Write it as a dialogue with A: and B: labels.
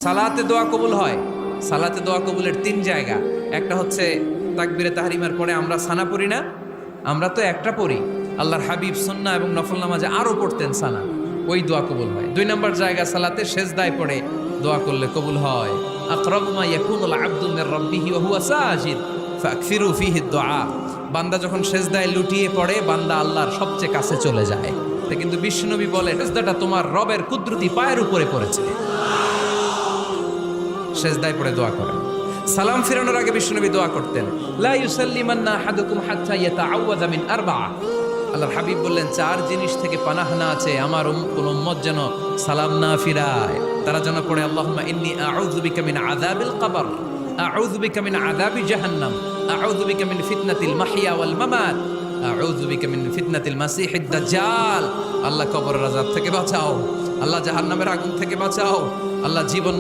A: সালাতে দোয়া কবুল হয়। সালাতে দোয়া কবুলের তিন জায়গা। একটা হচ্ছে তাকবীরে তাহরিমার পরে আমরা সানা পড়ি না, আমরা তো একটা পড়ি, আল্লাহর হাবিব সুন্নাহ এবং নফল নামাজে আরো পড়তেন সানা, ওই দোয়া কবুল হয়। দুই নম্বর জায়গা সালাতে সেজদায় পড়ে দোয়া করলে কবুল হয়। আকরাবু মা ইয়াকুনুল আবদু মির রাব্বিহি ওয়া হুয়া সাজিদ ফাকসিরু ফীহি দুআ। বান্দা যখন সেজদায় লুটিয়ে পড়ে, বান্দা আল্লাহর সবচেয়ে কাছে চলে যায়। তা কিন্তু বিশ্বনবী বলে, সেজদাটা তোমার রবের কুদরতি পায়ের উপরে পড়েছে। সেজদায় পড়ে দোয়া করেন। সালাম ফিরানোর আগে বিশ্বনবী দোয়া করতেন, লা ইউসাল্লিমান্না আহাদুকুম হাত্তা ইয়াতাআওয়াযা মিন আরবা'a। আল্লাহর হাবিব বললেন, চার জিনিস থেকে পানাহ না আছে আমার কোন উম্মত যেন সালাম না ফিরায়। তারা যেন পড়ে, আল্লাহুম্মা ইন্নী আউযু বিকা মিন আযাবিল কবর, আউযু বিকা মিন আযাবি জাহান্নাম, আউযু বিকা মিন ফিতনাতিল মাহইয়া ওয়াল মামাত, আউযু বিকা মিন ফিতনাতিল মাসিহিদ দাজ্জাল। আল্লাহ কবরের আযাব থেকে বাঁচাও, আল্লাহ জাহান্নামের আগুন থেকে বাঁচাও, আল্লাহ জীবন